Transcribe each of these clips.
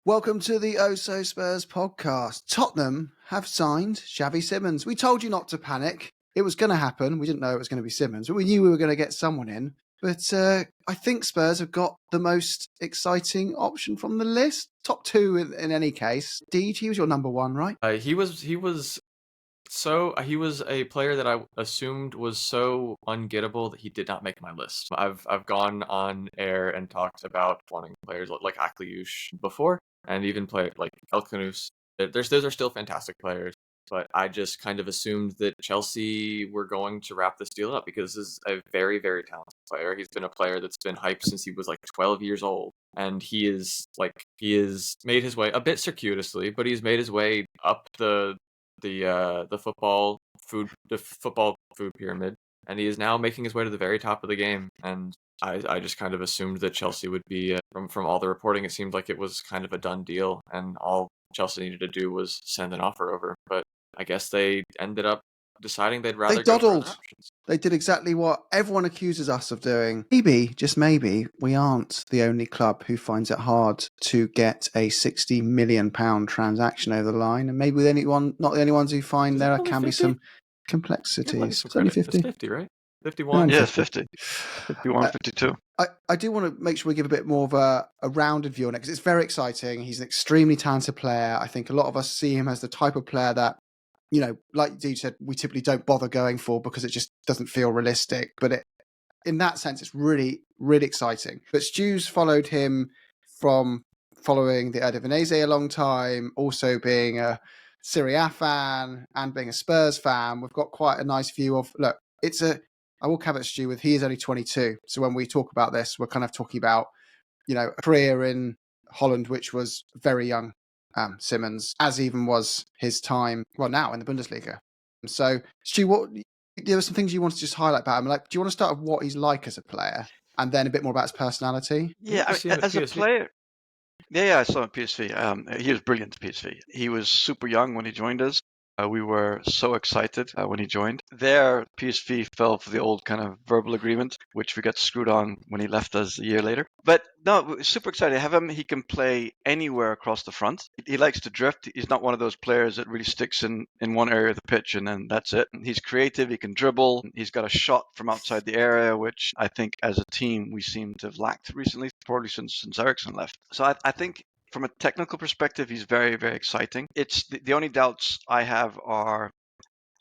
Welcome to the Oh So Spurs podcast. Tottenham have signed Xavi Simons. We told you not to panic. It was going to happen. We didn't know it was going to be Simons, but we knew we were going to get someone in. But I think Spurs have got the most exciting option from the list. Top two in any case. Deej, he was your number one, right? He was a player that I assumed was so ungettable that he did not make my list. I've gone on air and talked about wanting players like Akliouche before, and even play like Elkanous. Those are still fantastic players, but I just kind of assumed that Chelsea were going to wrap this deal up because this is a very, very talented player. He's been a player that's been hyped since he was like 12 years old. And he is made his way a bit circuitously, but he's made his way up the football food pyramid, and he is now making his way to the very top of the game. And I just kind of assumed that Chelsea would be from all the reporting, it seemed like it was kind of a done deal, and all Chelsea needed to do was send an offer over. But I guess they ended up deciding they'd rather go for other options. They did exactly what everyone accuses us of doing. Maybe, just maybe, we aren't the only club who finds it hard to get a £60 million transaction over the line, and maybe not the only ones who find there can be some complexities. It's only 50. It's 50, right? 51. Yeah, 50. 51, 52. I do want to make sure we give a bit more of a rounded view on it because it's very exciting. He's an extremely talented player. I think a lot of us see him as the type of player that, you know, like you said, we typically don't bother going for because it just doesn't feel realistic. But in that sense, it's really, really exciting. But Stu's followed him from following the Eredivisie a long time, also being a Serie A fan and being a Spurs fan. We've got quite a nice view of, look, I will caveat Stu with he is only 22. So when we talk about this, we're kind of talking about, you know, a career in Holland, which was very young. Simons, as even was his time, well, now in the Bundesliga. So, Stu, there were some things you wanted to just highlight about him. Like, do you want to start with what he's like as a player, and then a bit more about his personality? Yeah, as a player. Yeah, I saw him at PSV. He was brilliant at PSV. He was super young when he joined us. We were so excited when he joined. There, PSV fell for the old kind of verbal agreement, which we got screwed on when he left us a year later. But no, super excited to have him. He can play anywhere across the front. He likes to drift. He's not one of those players that really sticks in one area of the pitch and then that's it. He's creative. He can dribble. He's got a shot from outside the area, which I think as a team we seem to have lacked recently, probably since Eriksen left. So I think from a technical perspective, he's very, very exciting. It's the only doubts I have are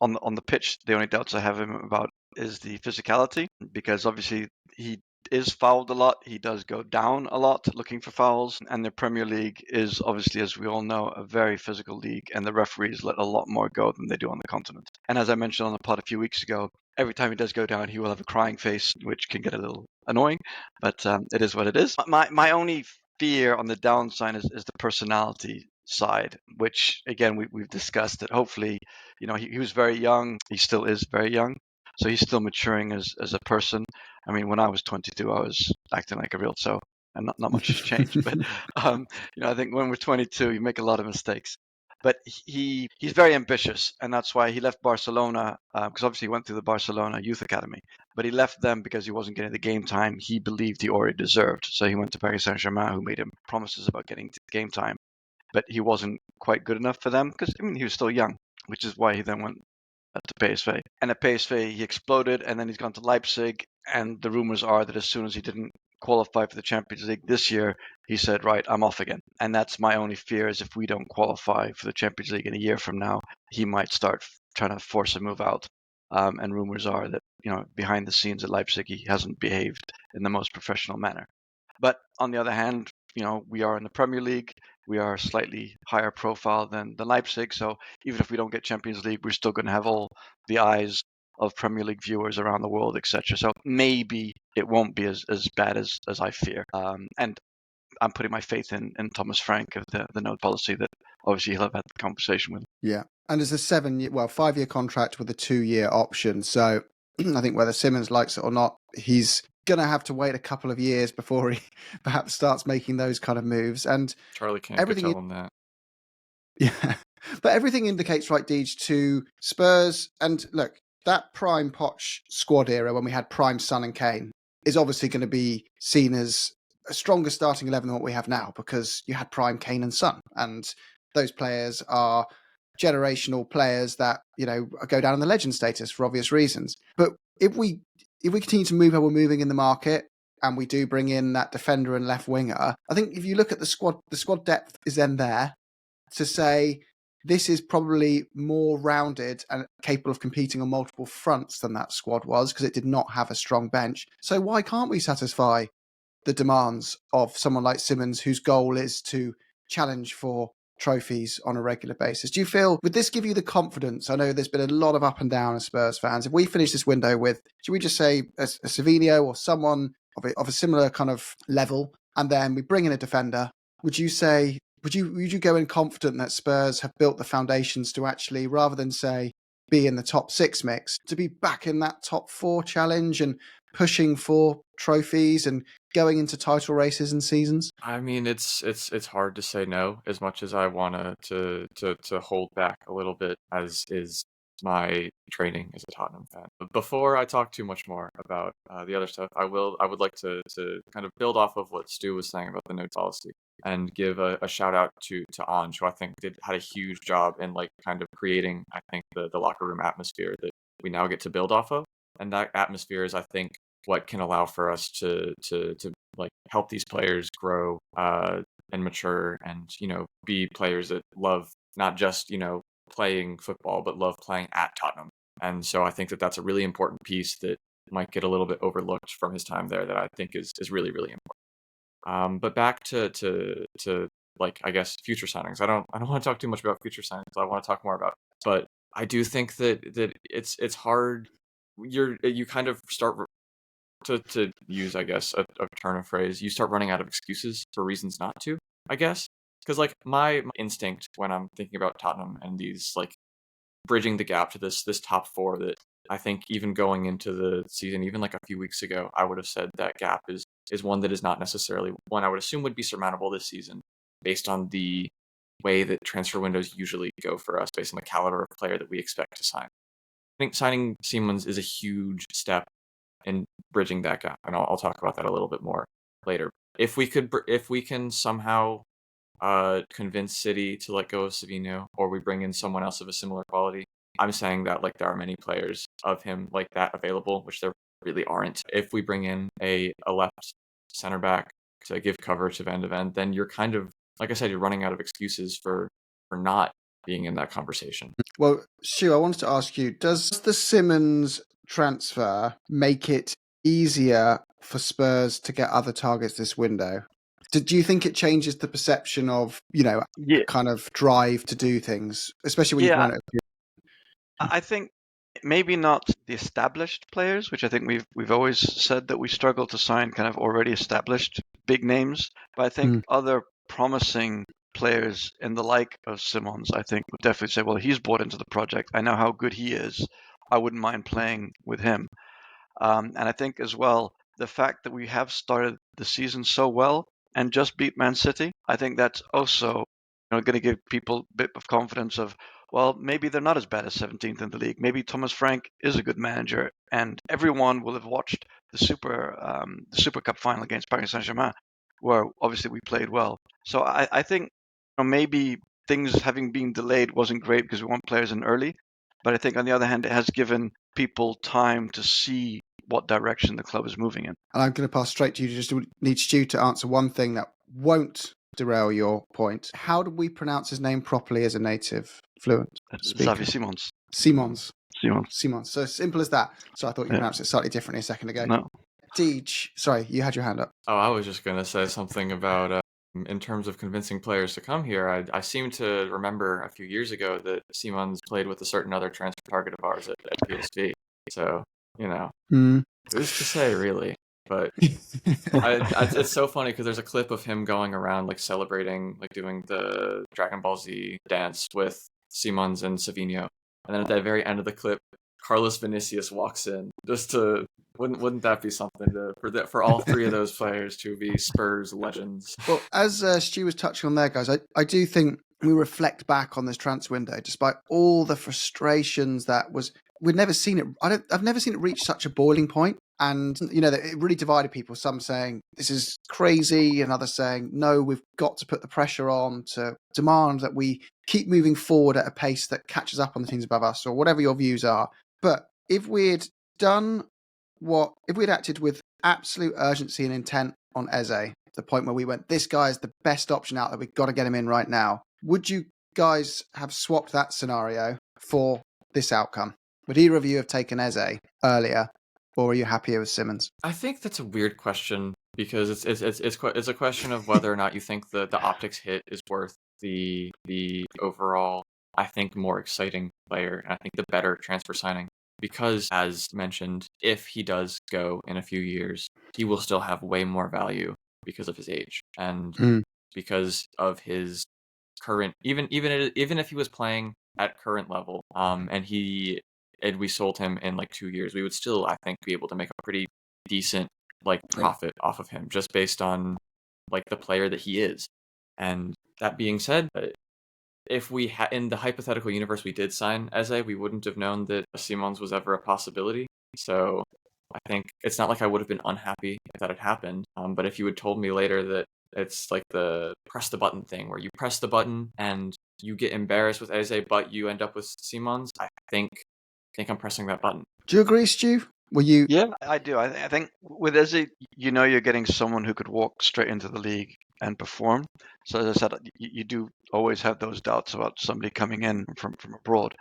on the pitch. The only doubts I have him about is the physicality, because obviously he is fouled a lot. He does go down a lot looking for fouls, and the Premier League is obviously, as we all know, a very physical league, and the referees let a lot more go than they do on the continent. And as I mentioned on the pod a few weeks ago, every time he does go down, he will have a crying face, which can get a little annoying, but it is what it is. My only fear on the downside is the personality side, which again we've discussed that hopefully, you know, he was very young. He still is very young, so he's still maturing as a person. I mean, when I was 22, I was acting like a real so, and not much has changed. But you know, I think when we're 22, you make a lot of mistakes. But he's very ambitious, and that's why he left Barcelona, because obviously he went through the Barcelona Youth Academy. But he left them because he wasn't getting the game time he believed he already deserved. So he went to Paris Saint-Germain, who made him promises about getting game time. But he wasn't quite good enough for them because, I mean, he was still young, which is why he then went to PSV. And at PSV, he exploded, and then he's gone to Leipzig. And the rumors are that as soon as he didn't qualify for the Champions League this year, he said, right, I'm off again. And that's my only fear, is if we don't qualify for the Champions League in a year from now, he might start trying to force a move out. And rumors are that, you know, behind the scenes at Leipzig, he hasn't behaved in the most professional manner. But on the other hand, you know, we are in the Premier League. We are slightly higher profile than Leipzig. So even if we don't get Champions League, we're still going to have all the eyes of Premier League viewers around the world, etc. So maybe it won't be as bad as I fear. And I'm putting my faith in Thomas Frank of the no policy that obviously he'll have had the conversation with. Yeah. And there's a 5-year contract with a 2-year option. So I think whether Simons likes it or not, he's going to have to wait a couple of years before he perhaps starts making those kind of moves. And Charlie can't tell him that. Yeah. But everything indicates, right, Deej, to Spurs. And look, that prime Poch squad era when we had prime Son and Kane is obviously going to be seen as a stronger starting 11 than what we have now, because you had prime Kane and Son, and those players are generational players that, go down in the legend status for obvious reasons. But if we continue to move how we're moving in the market, and we do bring in that defender and left winger, I think if you look at the squad depth is then there to say this is probably more rounded and capable of competing on multiple fronts than that squad was, because it did not have a strong bench. So why can't we satisfy the demands of someone like Simons, whose goal is to challenge for trophies on a regular basis? Do you feel, would this give you the confidence? I know there's been a lot of up and down as Spurs fans. If we finish this window with, should we just say a Savinho or someone of a similar kind of level, and then we bring in a defender, would you say, would you go in confident that Spurs have built the foundations to actually, rather than say be in the top 6 mix, to be back in that top 4 challenge and pushing for trophies and going into title races and seasons? I mean, it's hard to say no, as much as I want to hold back a little bit, as is my training as a Tottenham fan. But before I talk too much more about the other stuff, I would like to kind of build off of what Stu was saying about the no policy, and give a shout out to Ange, who I think had a huge job in like kind of creating, I think, the locker room atmosphere that we now get to build off of. And that atmosphere is, I think, what can allow for us to like help these players grow and mature, and be players that love not just playing football, but love playing at Tottenham. And so I think that that's a really important piece that might get a little bit overlooked from his time there, that I think is really, really important. But back to like, I guess, future signings. I don't want to talk too much about future signings. I want to talk more about, but I do think that it's hard. You kind of start to use, I guess, a turn of phrase. You start running out of excuses for reasons not to, I guess. Because like my instinct when I'm thinking about Tottenham and these like bridging the gap to this top 4, that I think even going into the season, even like a few weeks ago, I would have said that gap is one that is not necessarily one I would assume would be surmountable this season, based on the way that transfer windows usually go for us, based on the caliber of player that we expect to sign. I think signing Simons is a huge step in bridging that gap, and I'll talk about that a little bit more later. If we can somehow convince City to let go of Savinho, or we bring in someone else of a similar quality, I'm saying that like there are many players of him like that available, which there really aren't. If we bring in a left center back to give cover to Van de Ven, then you're kind of, like I said, you're running out of excuses for not being in that conversation. Well, Stu, I wanted to ask you, does the Simons transfer make it easier for Spurs to get other targets this window? Do you think it changes the perception of, kind of drive to do things, especially when you run it? I think maybe not the established players, which I think we've always said that we struggle to sign kind of already established big names, but I think other promising players in the like of Simons, I think, would definitely say, well, he's bought into the project. I know how good he is. I wouldn't mind playing with him. And I think as well, the fact that we have started the season so well and just beat Man City, I think that's also going to give people a bit of confidence of, well, maybe they're not as bad as 17th in the league. Maybe Thomas Frank is a good manager, and everyone will have watched the Super Cup final against Paris Saint-Germain, where obviously we played well. So I think maybe things having been delayed wasn't great because we want players in early, but I think on the other hand, it has given people time to see what direction the club is moving in. And I'm going to pass straight to you. Just need Stu to answer one thing that won't derail your point. How do we pronounce his name properly as a native fluent speaker? Xavi Simons. Simons. So simple as that. So I thought you pronounced it slightly differently a second ago. No. Deej, sorry, you had your hand up. Oh, I was just going to say something about in terms of convincing players to come here. I seem to remember a few years ago that Simons played with a certain other transfer target of ours at PSV. So, who's to say, really? But it's so funny because there's a clip of him going around like celebrating, like doing the Dragon Ball Z dance with Simons and Savinho, and then at the very end of the clip, Carlos Vinicius walks in. Just to wouldn't that be something for all 3 of those players to be Spurs legends? Well, as Stu was touching on there, guys, I do think we reflect back on this transfer window, despite all the frustrations that was. We've never seen it. I've never seen it reach such a boiling point. And, it really divided people. Some saying this is crazy, and others saying, no, we've got to put the pressure on to demand that we keep moving forward at a pace that catches up on the teams above us, or whatever your views are. But if we'd acted with absolute urgency and intent on Eze, to the point where we went, this guy is the best option out there, we've got to get him in right now, would you guys have swapped that scenario for this outcome? Would either of you have taken Eze earlier? Or are you happier with Simons? I think that's a weird question because it's a question of whether or not you think the optics hit is worth the overall, I think, more exciting player, and I think the better transfer signing. Because, as mentioned, if he does go in a few years, he will still have way more value because of his age and because of his current. Even if he was playing at current level, and we sold him in like 2 years, we would still, I think, be able to make a pretty decent profit off of him just based on like the player that he is. And that being said, if we in the hypothetical universe we did sign Eze, we wouldn't have known that Simons was ever a possibility. So I think it's not like I would have been unhappy if that had happened. But if you had told me later that it's like the press the button thing where you press the button and you get embarrassed with Eze, but you end up with Simons, I think I'm pressing that button. Do you agree, Stu? Were you? Yeah, I do. I think with Eze, you're getting someone who could walk straight into the league and perform. So as I said, you do always have those doubts about somebody coming in from abroad.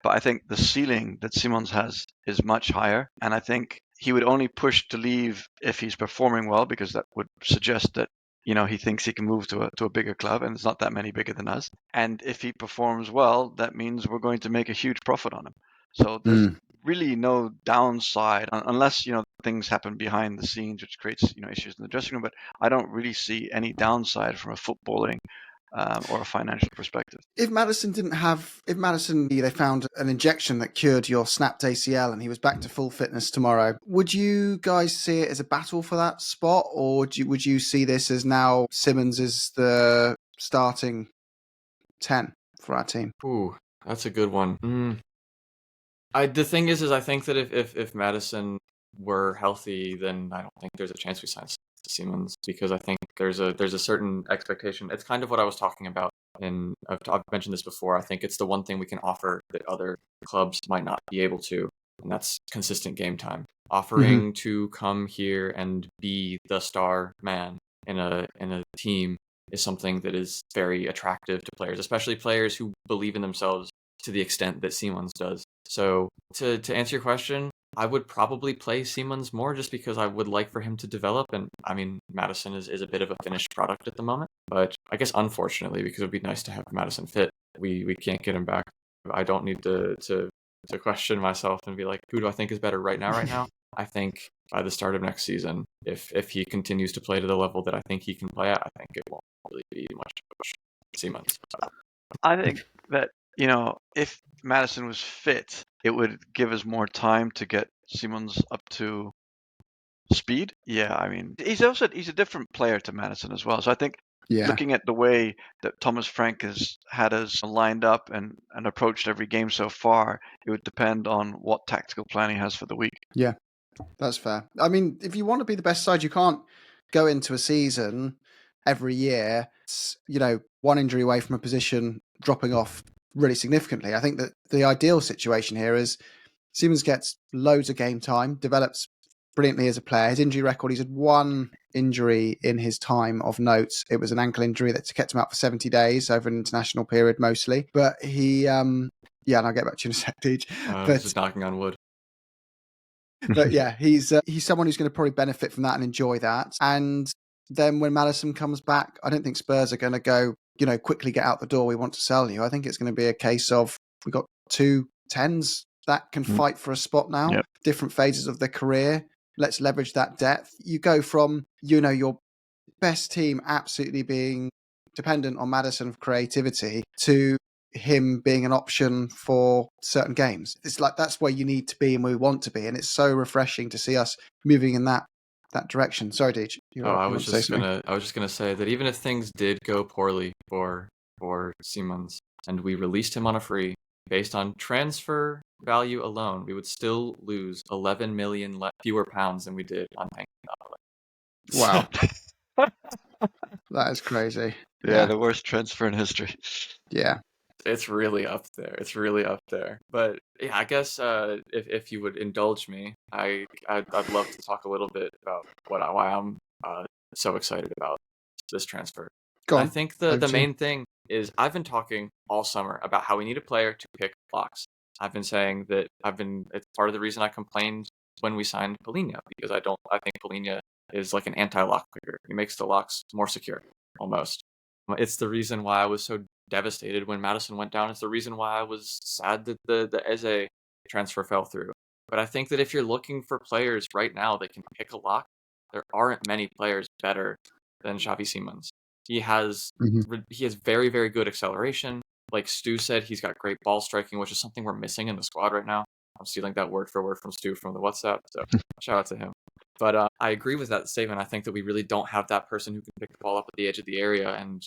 But I think the ceiling that Simons has is much higher. And I think he would only push to leave if he's performing well, because that would suggest that, he thinks he can move to a bigger club, and there's not that many bigger than us. And if he performs well, that means we're going to make a huge profit on him. So there's really no downside unless, things happen behind the scenes, which creates, issues in the dressing room. But I don't really see any downside from a footballing or a financial perspective. If Maddison, they found an injection that cured your snapped ACL and he was back to full fitness tomorrow, would you guys see it as a battle for that spot, or would you see this as now Simons is the starting 10 for our team? Ooh, that's a good one. The thing is I think that if Maddison were healthy, then I don't think there's a chance we sign Simons, because I think there's a certain expectation. It's kind of what I was talking about, and I've mentioned this before. I think it's the one thing we can offer that other clubs might not be able to, and that's consistent game time. Offering to come here and be the star man in a team is something that is very attractive to players, especially players who believe in themselves to the extent that Simons does. So to answer your question, I would probably play Simons more just because I would like for him to develop. And I mean, Maddison is a bit of a finished product at the moment. But I guess unfortunately, because it would be nice to have Maddison fit, we can't get him back. I don't need to question myself and be like, who do I think is better right now? I think by the start of next season, if he continues to play to the level that I think he can play at, I think it won't really be much to push Simons. I think that, if Maddison was fit, it would give us more time to get Simons up to speed. Yeah, I mean, he's a different player to Maddison as well. So I think looking at the way that Thomas Frank has had us lined up and approached every game so far, it would depend on what tactical plan he has for the week. Yeah, that's fair. I mean, if you want to be the best side, you can't go into a season every year, one injury away from a position dropping off really significantly. I think that the ideal situation here is Simons gets loads of game time, develops brilliantly as a player. His injury record, he's had one injury in his time of note. It was an ankle injury that kept him out for 70 days over an international period mostly. But he, and I'll get back to you in a sec, Deej. Just knocking on wood. But yeah, he's someone who's going to probably benefit from that and enjoy that. And then when Maddison comes back, I don't think Spurs are going to go, quickly get out the door, we want to sell you. I think it's going to be a case of, we've got 2 10s that can fight for a spot now, different phases of their career. Let's leverage that depth. You go from, your best team absolutely being dependent on Maddison for creativity to him being an option for certain games. It's like, that's where you need to be and where we want to be. And it's so refreshing to see us moving in that direction. Sorry, Deej. I was just gonna say that even if things did go poorly for Simons and we released him on a free, based on transfer value alone, we would still lose 11 million fewer pounds than we did on paying Wow. That is crazy. Yeah, the worst transfer in history. Yeah. It's really up there. It's really up there. But yeah, I guess if you would indulge me, I'd love to talk a little bit about why I'm so excited about this transfer. Go I on. think Over the to you. main thing is I've been talking all summer about how we need a player to pick locks. I've been saying that it's part of the reason I complained when we signed Polina, because I think Polina is like an anti-lock picker. He makes the locks more secure, almost. It's the reason why I was so devastated when Maddison went down. It's the reason why I was sad that the Eze transfer fell through. But I think that if you're looking for players right now that can pick a lock, there aren't many players better than Xavi Simons. He has very, very good acceleration. Like Stu said, he's got great ball striking, which is something we're missing in the squad right now. I'm stealing that word for word from Stu from the WhatsApp, so shout out to him. But I agree with that statement. I think that we really don't have that person who can pick the ball up at the edge of the area and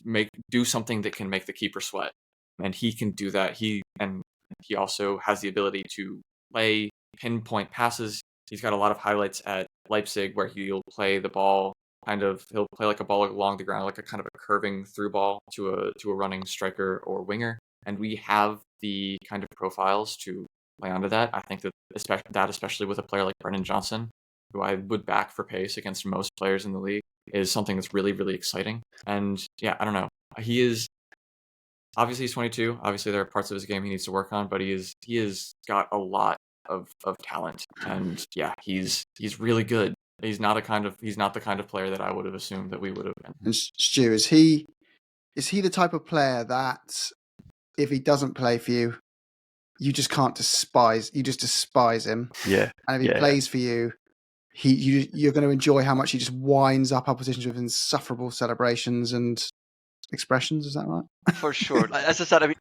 do something that can make the keeper sweat. And he can do that. He also has the ability to play pinpoint passes. He's got a lot of highlights at Leipzig where he'll play the ball he'll play like a ball along the ground, like a kind of a curving through ball to a running striker or winger. And we have the kind of profiles to play onto that. I think that especially with a player like Brennan Johnson, who I would back for pace against most players in the league, is something that's really, really exciting. And yeah, I don't know. He's 22. Obviously, there are parts of his game he needs to work on, but he has got a lot of talent. And yeah, he's really good. He's not the kind of player that I would have assumed that we would have been. And Stu, is he the type of player that if he doesn't play for you, you just can't despise? You just despise him. Yeah. And if he plays for you, you're going to enjoy how much he just winds up oppositions with insufferable celebrations and expressions. Is that right? For sure. As I said, I mean,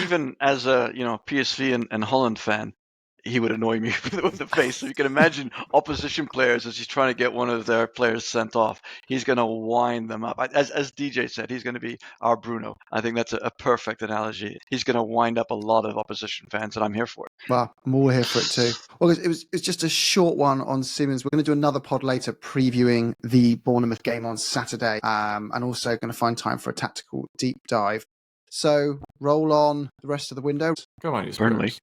even as a PSV and Holland fan, he would annoy me with the face. So you can imagine opposition players as he's trying to get one of their players sent off. He's going to wind them up. As DJ said, he's going to be our Bruno. I think that's a perfect analogy. He's going to wind up a lot of opposition fans, and I'm here for it. Well, I'm all here for it too. Well, it's just a short one on Simons. We're going to do another pod later previewing the Bournemouth game on Saturday, and also going to find time for a tactical deep dive. So roll on the rest of the window. Come on, you Burnley. Spurs.